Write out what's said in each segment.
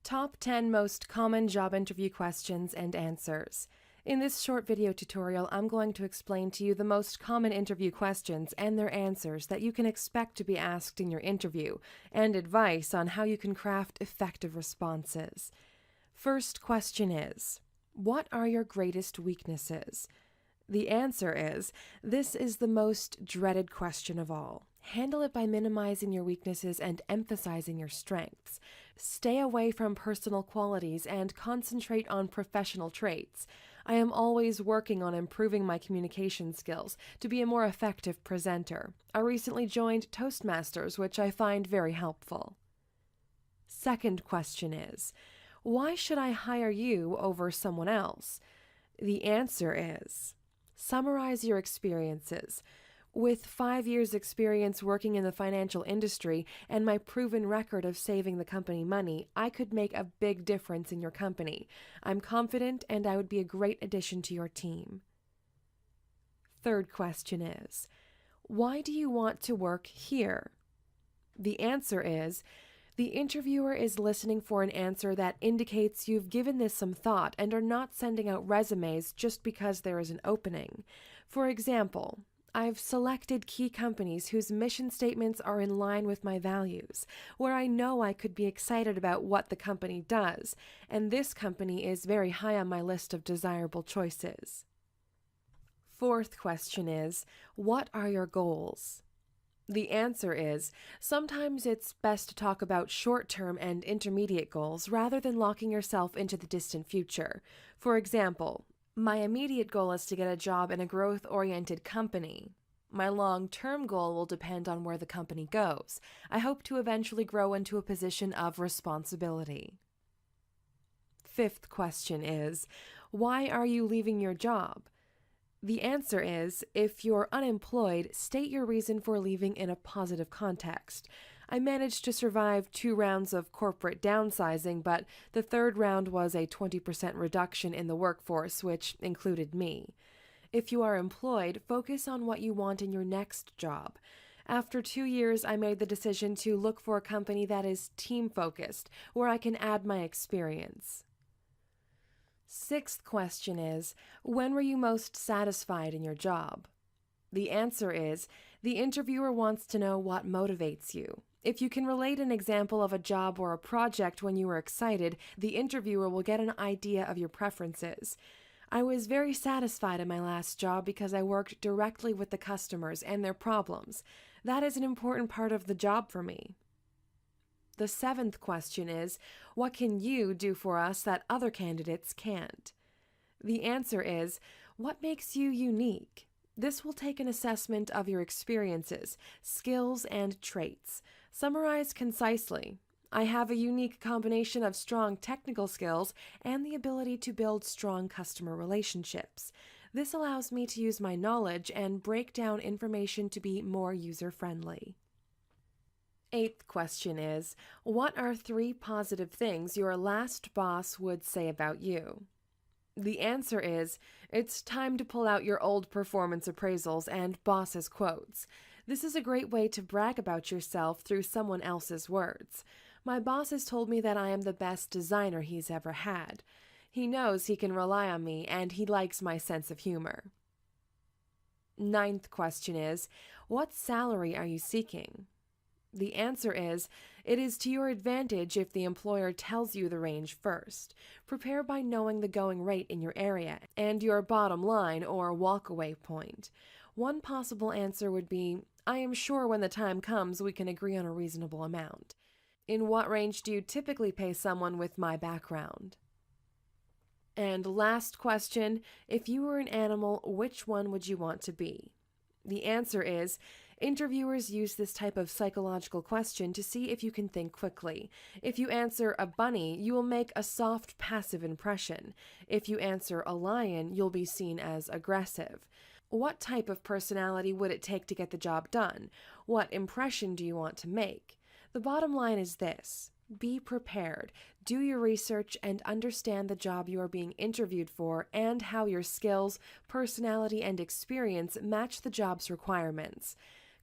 Top 10 most common job interview questions and answers. In this short video tutorial, I'm going to explain to you the most common interview questions and their answers that you can expect to be asked in your interview, and advice on how you can craft effective responses. First question is, what are your greatest weaknesses? The answer is, this is the most dreaded question of all. Handle it by minimizing your weaknesses and emphasizing your strengths. Stay away from personal qualities and concentrate on professional traits. I am always working on improving my communication skills to be a more effective presenter. I recently joined Toastmasters, which I find very helpful. Second question is, why should I hire you over someone else? The answer is, summarize your experiences. With 5 years' experience working in the financial industry and my proven record of saving the company money, I could make a big difference in your company. I'm confident and I would be a great addition to your team. Third question is, why do you want to work here? The answer is, the interviewer is listening for an answer that indicates you've given this some thought and are not sending out resumes just because there is an opening. For example, I've selected key companies whose mission statements are in line with my values, where I know I could be excited about what the company does, and this company is very high on my list of desirable choices. Fourth question is, what are your goals? The answer is, sometimes it's best to talk about short-term and intermediate goals rather than locking yourself into the distant future. For example, my immediate goal is to get a job in a growth-oriented company. My long-term goal will depend on where the company goes. I hope to eventually grow into a position of responsibility. Fifth question is, why are you leaving your job? The answer is, if you're unemployed, state your reason for leaving in a positive context. I managed to survive 2 rounds of corporate downsizing, but the third round was a 20% reduction in the workforce, which included me. If you are employed, focus on what you want in your next job. After 2 years, I made the decision to look for a company that is team-focused, where I can add my experience. Sixth question is, when were you most satisfied in your job? The answer is, the interviewer wants to know what motivates you. If you can relate an example of a job or a project when you were excited, the interviewer will get an idea of your preferences. I was very satisfied in my last job because I worked directly with the customers and their problems. That is an important part of the job for me. The seventh question is, what can you do for us that other candidates can't? The answer is, what makes you unique? This will take an assessment of your experiences, skills, and traits. Summarize concisely. I have a unique combination of strong technical skills and the ability to build strong customer relationships. This allows me to use my knowledge and break down information to be more user-friendly. Eighth question is, what are 3 positive things your last boss would say about you? The answer is, it's time to pull out your old performance appraisals and boss's quotes. This is a great way to brag about yourself through someone else's words. My boss has told me that I am the best designer he's ever had. He knows he can rely on me, and he likes my sense of humor. Ninth question is, what salary are you seeking? The answer is, it is to your advantage if the employer tells you the range first. Prepare by knowing the going rate in your area and your bottom line or walkaway point. One possible answer would be, I am sure when the time comes we can agree on a reasonable amount. In what range do you typically pay someone with my background? And last question, if you were an animal, which one would you want to be? The answer is, interviewers use this type of psychological question to see if you can think quickly. If you answer a bunny, you will make a soft, passive impression. If you answer a lion, you'll be seen as aggressive. What type of personality would it take to get the job done? What impression do you want to make? The bottom line is this. Be prepared, do your research, and understand the job you are being interviewed for and how your skills, personality, and experience match the job's requirements.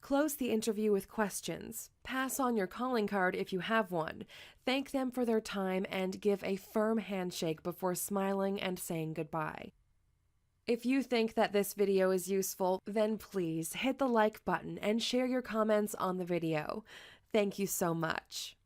Close the interview with questions. Pass on your calling card if you have one. Thank them for their time and give a firm handshake before smiling and saying goodbye. If you think that this video is useful, then please hit the like button and share your comments on the video. Thank you so much.